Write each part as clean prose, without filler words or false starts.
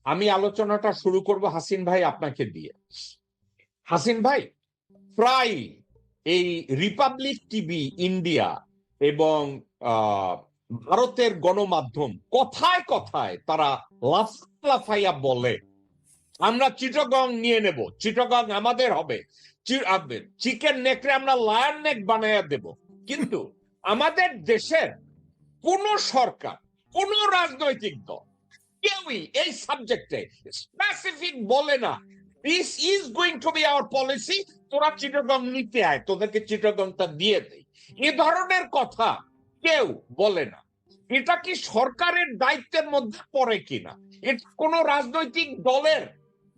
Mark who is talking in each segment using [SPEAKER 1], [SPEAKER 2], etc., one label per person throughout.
[SPEAKER 1] আমি আলোচনাটা শুরু করব হাসিন ভাই আপনাকে দিয়ে। হাসিন ভাই, প্রায় এই রিপাবলিক টিভি ইন্ডিয়া এবং ভারতের গণমাধ্যম কথায় কথায় তারা লাফাইয়া বলে আমরা চিটাগং নিয়ে নেব, চিটাগং আমাদের হবে, চিকেন নেকড়ে আমরা লায়ন নেক বানাইয়া দেব। কিন্তু আমাদের দেশের কোন সরকার, কোন রাজনৈতিক দল কেউই এই সাবজেক্টে স্পেসিফিক বলে না this is going to B hour policy, তোরা চিটাগং নিতে আয়, তোদেরকে চিটাগংটা দিয়ে দেই, এ ধরনের কথা কেউ বলে না। এটা কি সরকারের দায়িত্বের মধ্যে পড়ে কিনা? এটা কোন রাজনৈতিক দলের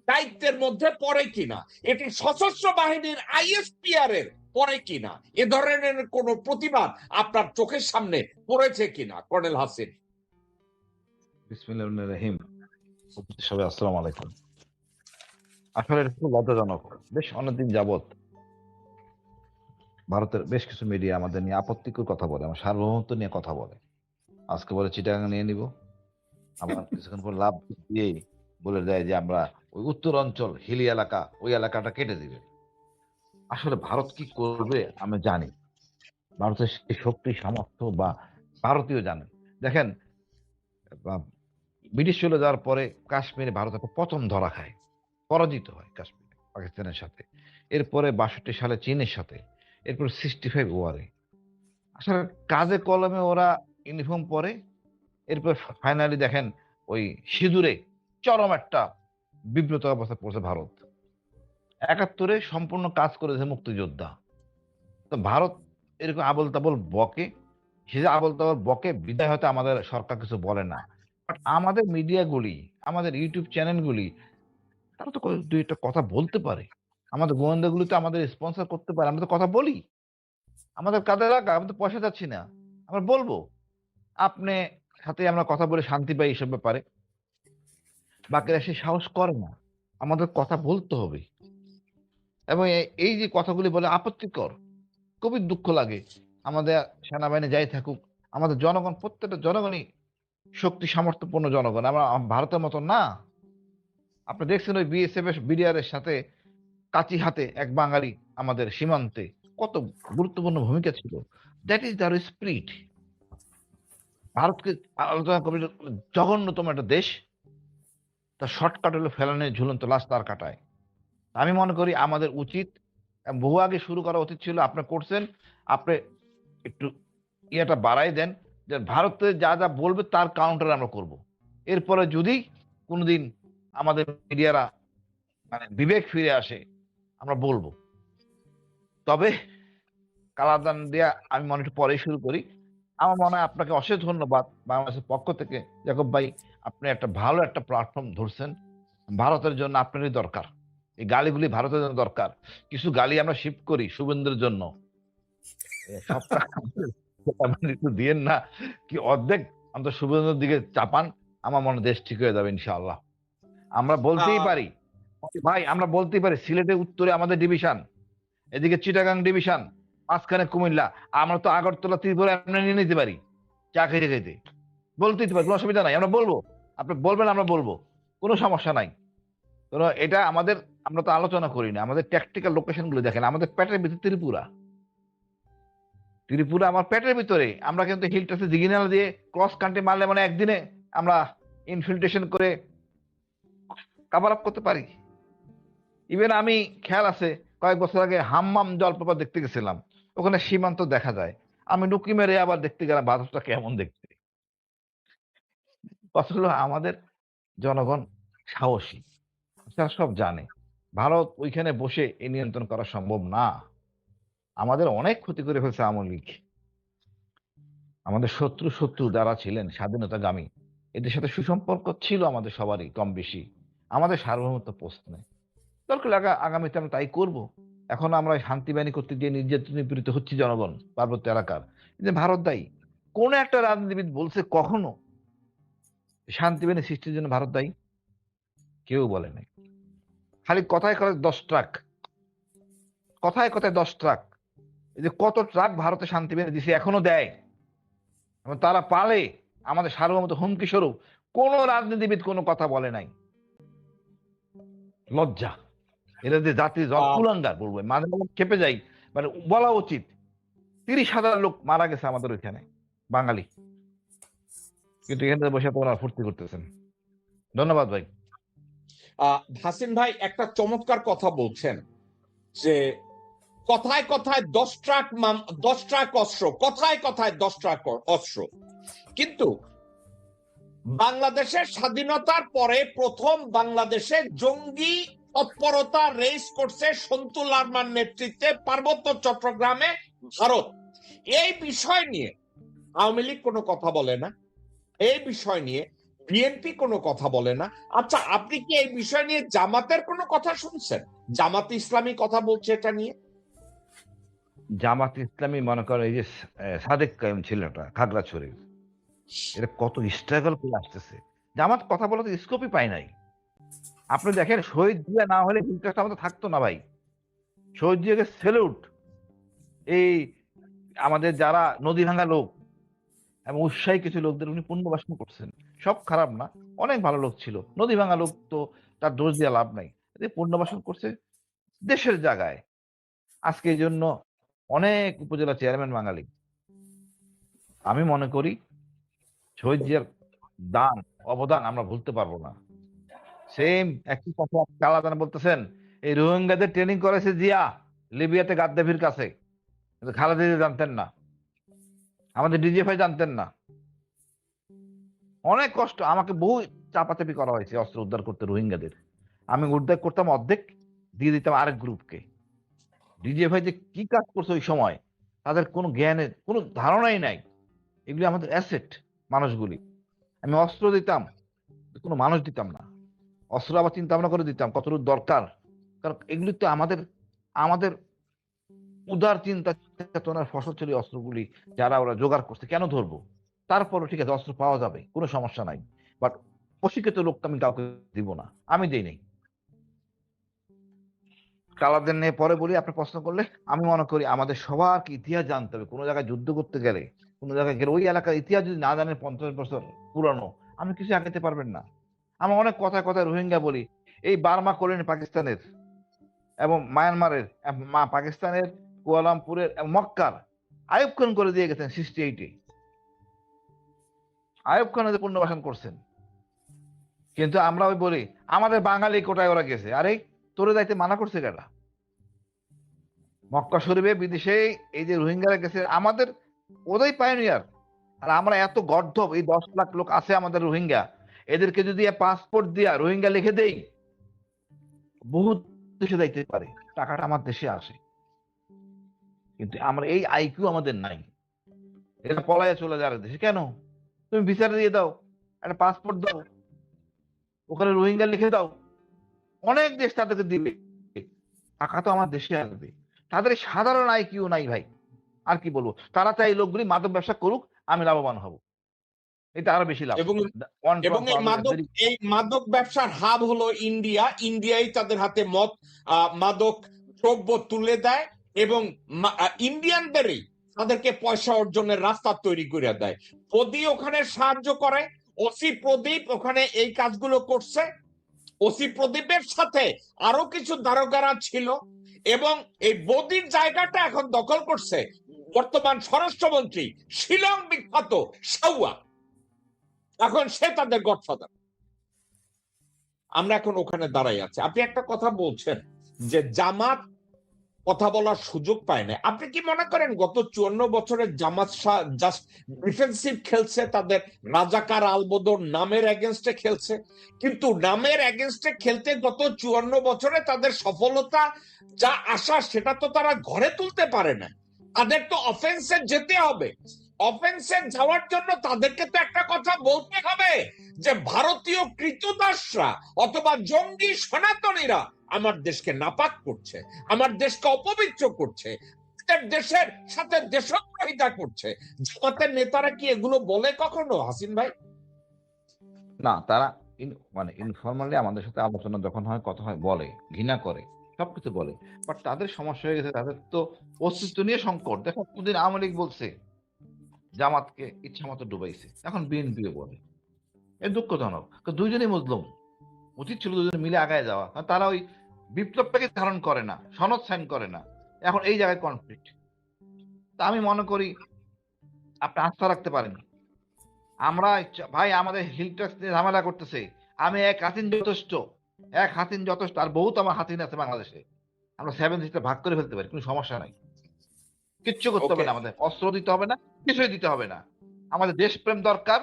[SPEAKER 1] দায়িত্বের মধ্যে পড়ে কিনা? এটি সশস্ত্র বাহিনীর আইএসপিআর এর পড়ে কিনা? এ ধরনের কোন প্রতিবাদ আপনার চোখের সামনে পড়েছে কিনা কর্নেল হাসিন?
[SPEAKER 2] বিসমিল্লাহির রহিম। সবাই আসসালামু আলাইকুম। আসলে এটা খুব লজ্জাজনক। বেশ অনেকদিন যাবত ভারতের বেশ কিছু মিডিয়া আমাদের নিয়ে আপত্তিকর কথা বলে, আমার সার্বভৌমত্ব নিয়ে কথা বলে। আজকে বলে চিটাগাং নিয়ে নিব, আবার কিছুক্ষণ পর লাভ দিয়েই বলে দেয় যে আমরা ওই উত্তর অঞ্চল হিলি এলাকা, ওই এলাকাটা কেটে দিবে। আসলে ভারত কি করবে আমি জানি, ভারতের সেই শক্তি সামর্থ্য বা ভারতীয় জানেন। দেখেন, ব্রিটিশ চলে যাওয়ার পরে কাশ্মীরে ভারত একটা পতন ধরা খায়, পরাজিত হয় কাশ্মীর পাকিস্তানের সাথে, এরপরে 62 সালে চীনের সাথে, এরপর 65 ওয়ারে। আসলে কাজে কলমে ওরা ইউনিফর্ম পরে, এরপর ফাইনালি দেখেন ওই সিঁদুরে চরম একটা বিব্রত অবস্থা পড়ছে ভারত। 71-এ সম্পূর্ণ কাজ করেছে মুক্তিযোদ্ধা। তো ভারত এরকম আবল তাবল বকে, সে যে আবল তাবল বকে বিদায় হয়তো আমাদের সরকার কিছু বলে না, বাট আমাদের মিডিয়াগুলি, আমাদের ইউটিউব চ্যানেলগুলি, তারা তো দুই একটা কথা বলতে পারে। আমাদের গোয়েন্দাগুলি তো আমাদের স্পন্সর করতে পারে, আমরা তো কথা বলি। আমাদের কাজে লাগা, আমি তো পয়সা চাচ্ছি না, আমরা বলবো। আপনি সাথে আমরা কথা বলে শান্তি পাই এইসব ব্যাপারে, বাকিরা সে সাহস করে না। আমাদের কথা বলতে হবে। এবং এই যে কথাগুলি বলে আপত্তিকর, খুবই দুঃখ লাগে। আমাদের সেনাবাহিনী যাই থাকুক, আমাদের জনগণ, প্রত্যেকটা জনগণই শক্তি সামর্থ্যপূর্ণ জনগণ, আমরা ভারতের মতো না। আপনি দেখছেন ওই বিএসএফ এর বিডিআর এর সাথে কাচি হাতে এক বাঙালি আমাদের সীমান্তে কত গুরুত্বপূর্ণ ভূমিকা ছিল। That is the spirit. ভারতকে আলোচনা করি জঘন্যতম একটা দেশ, তার শর্টকাট হলো ফেলানি ঝুলন্ত লাশ তার কাটায়। আমি মনে করি আমাদের উচিত, বহু আগে শুরু করা উচিত ছিল, আপনি করছেন, আপনি একটু ইয়েটা বাড়াই দেন, যে ভারতে যা যা বলবে তার কাউন্টার আমরা করব। এরপরে যদি কোনোদিন আমাদের মিডিয়ারা মানে বিবেক ফিরে আসে, আমরা বলবো। তবে কালাদান দিয়া আমি মনে একটু পরেই শুরু করি। আমার মনে হয় আপনাকে অশেষ ধন্যবাদ বাংলাদেশের পক্ষ থেকে, জাকব ভাই। আপনি একটা ভালো একটা প্ল্যাটফর্ম ধরছেন। ভারতের জন্য আপনারই দরকার, এই গালিগুলি ভারতের জন্য দরকার। কিছু গালি আমরা শিফট করি শুভেন্দ্রের জন্য, সব টাকা আপনি একটু দিয়েন না, কি অর্ধেক অন্তত শুভেন্দ্রের দিকে চাপান, আমার মনে হয় দেশ ঠিক হয়ে যাবে ইনশাআল্লাহ। আমরা বলতেই পারি ভাই, আমরা বলতেই পারি সিলেটে উত্তরে আমাদের ডিভিশন, এদিকে চিটাগাং ডিভিশন, মাঝখানে কুমিল্লা, আমরা তো আগরতলা ত্রিপুরা আমরা নিয়ে নিতে পারি চা খেতে খেতে। বলতেই পারি, কোনো অসুবিধা নাই, আমরা বলবো। আপনি বলবেন, আমরা বলবো, কোনো সমস্যা নাই। কোনো এটা আমাদের, আমরা তো আলোচনা করি না, আমাদের ট্যাকটিক্যাল লোকেশন গুলো দেখেন। আমাদের পেটের ভিতরে ত্রিপুরা, ত্রিপুরা আমার পেটের ভিতরে। আমরা কিন্তু হিলটাসে সিগন্যাল দিয়ে ক্রস কান্ট্রি মারলে মানে একদিনে আমরা ইনফিল্ট্রেশন করে কাভার আপ করতে পারি। ইভেন আমি, খেয়াল আছে, কয়েক বছর আগে হাম্মাম জলপ্রপাত দেখতে গেছিলাম, ওখানে সীমান্ত দেখা যায়। আমি ডুকি মেরে আবার দেখতে গেলাম বাতাসটা কেমন দেখতে। কথা হলো আমাদের জনগণ সাহসী, তারা সব জানে ভারত ওইখানে বসে এই নিয়ন্ত্রণ করা সম্ভব না। আমাদের অনেক ক্ষতি করে ফেলছে আওয়ামী লীগ। আমাদের শত্রু শত্রু যারা ছিলেন স্বাধীনতাগামী, এদের সাথে সুসম্পর্ক ছিল আমাদের সবারই কম বেশি, আমাদের সার্বভৌমত্ব প্রশ্নে। দরকার আগামীতে আমরা তাই করব। এখন আমরা শান্তি বাহিনী করতে গিয়ে নির্যাতন নিপীড়িত হচ্ছি জনগণ পার্বত্য এলাকার। যে ভারত দায়ী, কোন একটা রাজনীতিবিদ বলছে কখনো শান্তি বাহিনী সৃষ্টির জন্য ভারত দায়ী? কেউ বলে নাই। খালি কথায় কথায় 10 ট্রাক, কথায় কথায় 10 ট্রাক। এই যে কত ট্রাক ভারতে শান্তি বাহিনী দিছে, এখনো দেয়, এবং তারা পালে আমাদের সার্বভৌমত্ব হুমকি স্বরূপ। কোন রাজনীতিবিদ কোনো কথা বলে নাই। লজ্জা। এরা যে জাতির
[SPEAKER 1] আহ,
[SPEAKER 2] কুলাঙ্গার বলবো, মাঝে মাঝে খেপে যাই। মানে বলা উচিত 30,000 লোক মারা গেছে আমাদের ওইখানে, বাঙালি, কিন্তু এখানে বসে তো ওরা ফুর্তি করতেছেন। ধন্যবাদ ভাই।
[SPEAKER 1] হাসিন ভাই একটা চমৎকার কথা বলছেন যে কথায় কথায় 10 ট্রাক 10 ট্রাক অস্ত্র, কথায় কথায় 10 ট্রাক অস্ত্র, কিন্তু বাংলাদেশের স্বাধীনতার পরে প্রথম বাংলাদেশে জঙ্গি তৎপরতা রেস করছে সন্তু লারমার নেতৃত্বে পার্বত্য চট্টগ্রামে ভারত। এই বিষয় নিয়ে আওয়ামী লীগ কোনো কথা বলে না, এই বিষয় নিয়ে বিএনপি কোনো কথা বলে না। আচ্ছা, আপনি কি এই বিষয় নিয়ে জামাতের কোনো কথা শুনছেন? জামাত ইসলামী কথা বলছে এটা নিয়ে?
[SPEAKER 2] জামাত ইসলামী মনে করেন এই যে সাদেক কায়েম ছেলেটা খাগড়াছড়ির, এটা কত স্ট্রাগল করে আসতেছে। জামাত কথা বলার স্কোপই পায় নাই। আপনি দেখেন শহীদ জিয়া না হলে ইন্টারেস্ট আমাদের থাকতো না ভাই। শহীদ জিয়াকে সেলুট। এই আমাদের যারা নদী ভাঙা লোক এবং উৎসাহী কিছু লোকদের উনি পুনর্বাসন করছেন, সব খারাপ না, অনেক ভালো লোক ছিল। নদী ভাঙা লোক তো তার দোষ দিয়ে লাভ নাই, পুনর্বাসন করছে দেশের জায়গায়। আজকে এই জন্য অনেক উপজেলা চেয়ারম্যান বাঙালি। আমি মনে করি শহীদ জিয়ার দান অবদান আমরা ভুলতে পারবো না। সেম একই কথা কালাদান বলতেছেন, এই রোহিঙ্গাদের ট্রেনিং করেছে জিয়া লিবিয়াতে গাদ্দাফির কাছে, কিন্তু খালেদা জিয়া জানতেন না, আমাদের ডিজিএফআই জানতেন না। অনেক কষ্ট, আমাকে বহু চাপাচাপি করা হয়েছে অস্ত্র উদ্ধার করতে রোহিঙ্গাদের। আমি উদ্ধার করতাম অর্ধেক, দিয়ে দিতাম আরেক গ্রুপকে। ডিজিএফআই যে কি কাজ করছে ওই সময়, তাদের কোনো জ্ঞানের কোনো ধারণাই নাই। এগুলি আমাদের অ্যাসেট মানুষগুলি। আমি অস্ত্র দিতাম, কোনো মানুষ দিতাম না। অস্ত্র আবার চিন্তা ভাবনা করে দিতাম কতটুকু দরকার, কারণ এগুলি তো আমাদের আমাদের উদার চিন্তা চেতনার ফসল ছিল এই অস্ত্রগুলি। যারা ওরা জোগাড় করছে, কেন ধরবো? তারপরও ঠিক আছে, অস্ত্র পাওয়া যাবে, কোনো সমস্যা নাই, বাট প্রশিক্ষিত লোককে আমি কাউকে দিব না, আমি দেই নাই। কালারদের নিয়ে পরে বলি, আপনি প্রশ্ন করলে। আমি মনে করি আমাদের সবার কি ইতিহাস জানতে হবে। কোনো জায়গায় যুদ্ধ করতে গেলে, কোনো জায়গায় গেলে ওই এলাকার ইতিহাস যদি না জানেন 50 বছর পুরানো, আমি কিছু আগাতে পারবেন না। আমরা অনেক কথায় কথায় রোহিঙ্গা বলি, এই বার্মা কলোনি পাকিস্তানের এবং মায়ানমারের, পাকিস্তানের কুয়ালামপুরের এবং মক্কার আইয়ুব খান করে দিয়ে গেছেন 68-এ। আইয়ুব খান ওদের পুনর্বাসন করছেন। কিন্তু আমরা ওই বলি আমাদের বাঙালি কোটায় ওরা গেছে। আরে তোরে যাইতে মানা করছে কেডা? মক্কা শরীফে বিদেশে এই যে রোহিঙ্গারা গেছে আমাদের, ওরাই পায়োনিয়ার। আর আমরা এত গর্ধব, এই 10 লাখ লোক আছে আমাদের রোহিঙ্গা, এদেরকে যদি পাসপোর্ট দিয়া রোহিঙ্গা লিখে দেই, বহুত দেশে যাইতে পারে, টাকাটা আমার দেশে আসে। কিন্তু আমরা এই আইকিউ আমাদের নাই। এরা পলায় চলে যাবে দেশে কেন? তুমি ভিসা দিয়ে দাও, একটা পাসপোর্ট দাও, ওখানে রোহিঙ্গা লিখে দাও, অনেক দেশ তাদেরকে দিবে, টাকা তো আমার দেশে আসবে। তাদের সাধারণ আইকিউ নাই ভাই। আর কি বলবো, তারা চাই এই লোকগুলি মাদক ব্যবসা করুক, আমি লাভবান হব, এটা আরো বেশি লাভ।
[SPEAKER 1] এবং
[SPEAKER 2] ওয়ান
[SPEAKER 1] এবং
[SPEAKER 2] ফ্রম পাওয়া
[SPEAKER 1] এই মাদক ব্যবসার হাব হলো ইন্ডিয়া। ইন্ডিয়াই তাদের হাতে মাদক দ্রব্য তুলে দেয় এবং ইন্ডিয়ানদেরই তাদেরকে পয়সা অর্জনের রাস্তা তৈরি করে দেয়। প্রদীপ ওখানে সাহায্য করে, ওসি প্রদীপ ওখানে এই কাজগুলো করছে। ওসি প্রদীপের সাথে আরো কিছু দারোগারা ছিল এবং এই বদির জায়গাটা এখন দখল করছে বর্তমান স্বরাষ্ট্রমন্ত্রী, শিলং বিখ্যাত সাউয়া। এখন সে তাদের গডফাদার। আমরা এখন ওখানে দাঁড়াই আছি। আপনি একটা কথা বলছেন যে জামাত কথা বলার সুযোগ পায় না। আপনি কি মনে করেন গত 54 বছরের জামাত জাস্ট ডিফেন্সিভ খেলছে, তাদের রাজাকার আলবদর নামের এগেনস্টে খেলছে? কিন্তু নামের এগেনস্টে খেলতে গত 54 বছরে তাদের সফলতা যা আশা সেটা তো তারা ঘরে তুলতে পারে না। তাদের তো অফেন্সে যেতে হবে। অফেন্সে যাওয়ার জন্য তাদেরকে তো একটা কথা বলতে হবে যে ভারতীয় কৃতদাসরা অথবা জঙ্গি সনাতনীরা আমার দেশকে নাপাক করছে, আমার দেশকে অপবিত্র করছে, দেশের সাথে দেশদ্রোহিতা করছে। জামাতের নেতারা কি এগুলো বলে কখনো, হাসিন ভাই?
[SPEAKER 2] না, তারা মানে ইনফরমালি আমাদের সাথে আলোচনা যখন হয়, কথা হয়, বলে, ঘৃণা করে, সবকিছু বলে। বাট তাদের সমস্যা হয়ে গেছে, তাদের তো অস্তিত্ব নিয়ে সংকট। দেখো কোনদিন আওয়ামী লীগ বলছে জামাতকে ইচ্ছা মতো ডুবাইছে, এখন বিএনপিও বলে। এ দুঃখজনক, দুইজনই মুসলিম, উচিত ছিল দুজনে মিলে আগায় যাওয়া, কারণ তারা ওই বিপ্লবটাকে ধারণ করে না, সনদ সাইন করে না, এখন এই জায়গায় কনফ্লিক্ট। তা আমি মনে করি আপনি আস্থা রাখতে পারেন। আমরা ভাই আমাদের হিল ট্যাক্স নিয়ে ঝামেলা করতেছে, আমি এক হাসিন যথেষ্ট, এক হাসিন যথেষ্ট, আর বহুত আমার হাসিন আছে বাংলাদেশে, আমরা 7 ভাগ করে ফেলতে পারি, কোনো সমস্যা নাই। কিচ্ছু করতে হবে
[SPEAKER 1] ওকে,
[SPEAKER 2] না, আমাদের অস্ত্র দিতে হবে না, কিছুই দিতে হবে না। আমাদের দেশপ্রেম দরকার,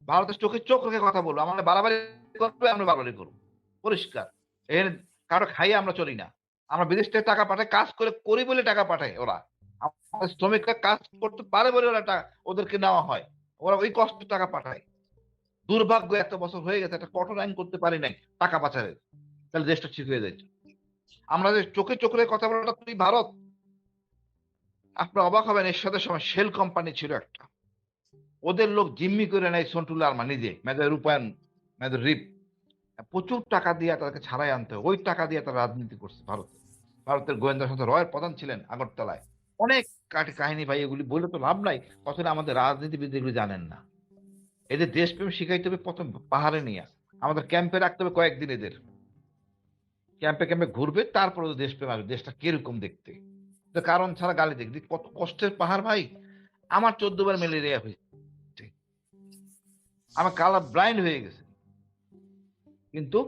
[SPEAKER 2] ভারতের চোখে চোখ রেখে কথা বলবো, আমাদের বাড়াবাড়ি করবে, আমরা বাড়াবাড়ি করবো, পরিষ্কার। এর কারো খাইয়ে আমরা চলি না। আমরা বিদেশ থেকে টাকা পাঠাই, কাজ করে করি বলে টাকা পাঠায় ওরা। আমাদের শ্রমিকরা কাজ করতে পারে বলে ওরা ওদেরকে নেওয়া হয়, ওরা ওই কষ্ট টাকা পাঠায়। দুর্ভাগ্য এত বছর হয়ে গেছে একটা কঠোর আইন করতে পারি নাই টাকা পাচারের, তাহলে দেশটা ঠিক হয়ে যায়। আমরা যে চোখে চোখে কথা বলাটা, তুই ভারত, আপনার অবাক হবেন, এর সাথে সময় শেল কোম্পানি ছিল একটা, ওদের লোক জিম্মি করে নেয় সন্টু লারমা নিজে, মেজর রূপায়ণ, মেজর রিপ, প্রচুর টাকা দিয়ে তাদেরকে ছাড়াই আনতে হয়। ওই টাকা দিয়ে তারা রাজনীতি করছে ভারতে। ভারতের গোয়েন্দা সংস্থা রয়ের প্রধান ছিলেন আগরতলায়। অনেক কাহিনী ভাই, এগুলি বলে তো লাভ নাই, অথচ আমাদের রাজনীতিবিদ এগুলি জানেন না। এদের দেশপ্রেম শিখাইতে হবে প্রথম পাহাড়ে নিয়ে, আমাদের ক্যাম্পে রাখতে হবে কয়েকদিন, এদের ক্যাম্পে ক্যাম্পে ঘুরবে, তারপরে ওদের দেশপ্রেম আসবে, দেশটা কিরকম দেখতে। কারণ ছাড়া গালি দেখবি, কত কষ্টের পাহাড় ভাই। আমার 14 বার ম্যালেরিয়া হয়েছে, আমার কালা ব্লাইন্ড হয়ে গেছে, কিন্তু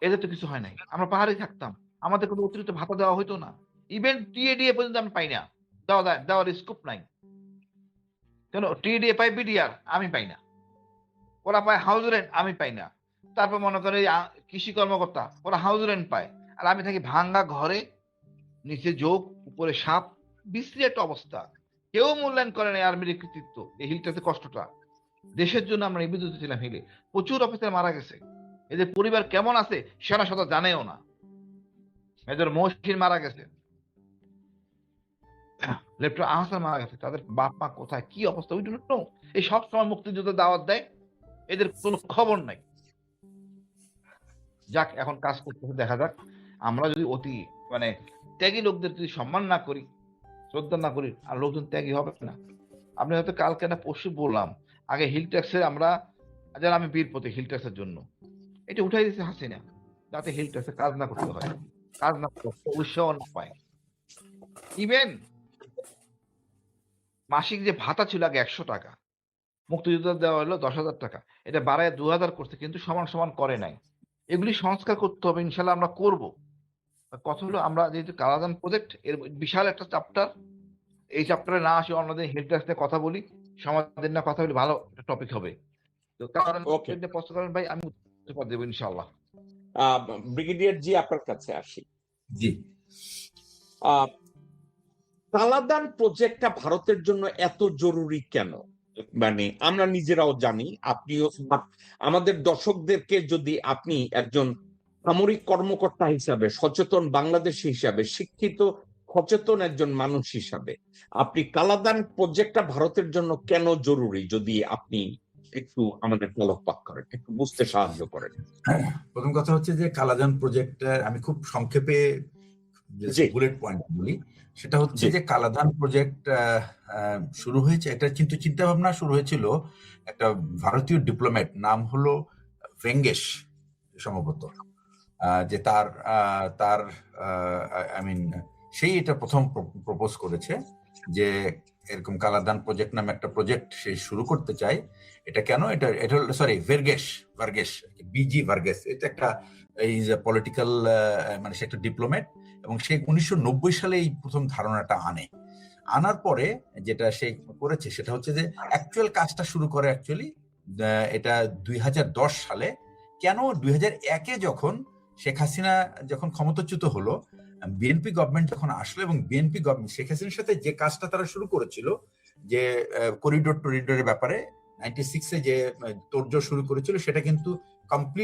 [SPEAKER 2] এদের তো কিছু হয় নাই। আমরা পাহাড়ে থাকতাম, আমাদের কোনো অতিরিক্ত ভাতা দেওয়া হইতো না, ইভেন টিএডিএ পর্যন্ত আমি পাই না, দেওয়ার স্কোপ নাই। কেন টিএডিএ পাই বিডিআর, আমি পাই না। ওরা পায় হাউস রেন্ট, আমি পাই না। তারপর মনে করে কৃষি কর্মকর্তা, ওরা হাউস রেন্ট পায়, আর আমি থাকি ভাঙ্গা ঘরে, নিচে যোগ, উপরে সাপ, বিশ্রী একটা অবস্থা। কেউ মূল্যায়ন করে না আর্মির কৃতিত্ব, এই হিলটাতে কষ্টটা। দেশের জন্য আমরা নিবেদিত ছিলাম হিলে, প্রচুর অফিসার মারা গেছে, এদের পরিবার কেমন আছে সেনা সদা জানেও না। মেজর মহসিন মারা গেছে, লেফটেন্যান্ট আহসান মারা গেছে, তাদের বাপ মা কোথায়, কি অবস্থা, উই ডোন্ট নো। এই সব সময় মুক্তিযুদ্ধের দাওয়াত দেয়, এদের কোনো খবর নাই। যাক, এখন কাজ করতে দেখা যাক। আমরা যদি অতি মানে ত্যাগী লোকদের যদি সম্মান না করি, শ্রদ্ধা না করি, আর লোকজন ত্যাগী হবে না। আপনি হয়তো কালকে না পরশু বললাম, আগে হিল ট্যাক্সের আমরা, যারা আমি বীর প্রতীক হিল ট্যাক্সের জন্য, এটা উঠাই দিয়েছে হাসিনা, যাতে হিল ট্যাক্সে কাজ না করতে হয়, কাজ না করতে উৎসাহ না পায়। ইভেন মাসিক যে ভাতা ছিল আগে 100 টাকা, মুক্তিযোদ্ধা দেওয়া হলো 10,000 টাকা, এটা বাড়ায় 2,000 করছে, কিন্তু সমান সমান করে নাই। এগুলি সংস্কার করতে হবে, ইনশাল্লাহ আমরা করব। কথা হলো, আমরা যেহেতু কালাদান প্রজেক্ট এর বিশাল একটা চ্যাপ্টার, এই চ্যাপ্টারে না আসে অন্যদিন হেল্প ডেস্ক নিয়ে কথা বলি, সমাজের না কথা বলি, ভালো একটা টপিক হবে। তো কালাদান
[SPEAKER 1] ওকে।
[SPEAKER 2] প্রশ্ন করেন ভাই, আমি উত্তর দেবো ইনশাআল্লাহ।
[SPEAKER 1] ব্রিগেডিয়ার জি, আপনার কাছে আসি।
[SPEAKER 3] জি,
[SPEAKER 1] কালাদান প্রজেক্টটা ভারতের জন্য এত জরুরি কেন? মানে আমরা নিজেরাও জানি, আপনিও, আমাদের দর্শকদেরকে যদি আপনি একজন সামরিক কর্মকর্তা হিসাবে, সচেতন বাংলাদেশী হিসাবে, শিক্ষিত সচেতন একজন মানুষ হিসাবে, আপনি কালাদান প্রজেক্টটা ভারতের জন্য কেন জরুরি, যদি আপনি একটু আমাদের আলোকপাত করেন, একটু বুঝতে সাহায্য করেন।
[SPEAKER 3] প্রথম কথা হচ্ছে যে কালাদান প্রজেক্ট, আমি খুব সংক্ষেপে
[SPEAKER 1] জি
[SPEAKER 3] বুলেট পয়েন্ট বলি। সেটা হচ্ছে
[SPEAKER 1] জি
[SPEAKER 3] যে কালাদান প্রজেক্ট শুরু হয়েছে, এটা কিন্তু চিন্তা ভাবনা শুরু হয়েছিল একটা ভারতীয় ডিপ্লোম্যাট, নাম হলো ভেঙ্গেশ সম্ভবত, যে তার তার আই মিন সেই এটা প্রথম প্রপোজ করেছে যে এরকম কালাদান প্রজেক্ট নামে একটা প্রজেক্ট সে শুরু করতে চায়। এটা কেন, এটা এটা সরি ভার্গেস, বিজি ভার্গেস, এটা একটা এই যে পলিটিক্যাল, মানে সে একটা ডিপ্লোম্যাট, এবং সে 1990 সালে এই প্রথম ধারণাটা আনার পরে যেটা সে করেছে সেটা হচ্ছে যে অ্যাকচুয়াল কাজটা শুরু করে অ্যাকচুয়ালি এটা 2010 সালে। কেন 2001-এ যখন শেখ হাসিনা যখন ক্ষমতাচ্যুত হলো, বিএনপি গভর্নমেন্ট যখন আসলো, এবং বিএনপি গভর্নমেন্ট শেখ হাসিনার সাথে যে কাজটা তারা শুরু করেছিল, যে করিডোরের ব্যাপারে 96-এ যে তোড়জোড় শুরু করেছিল, সেটা কিন্তু কমপ্লিট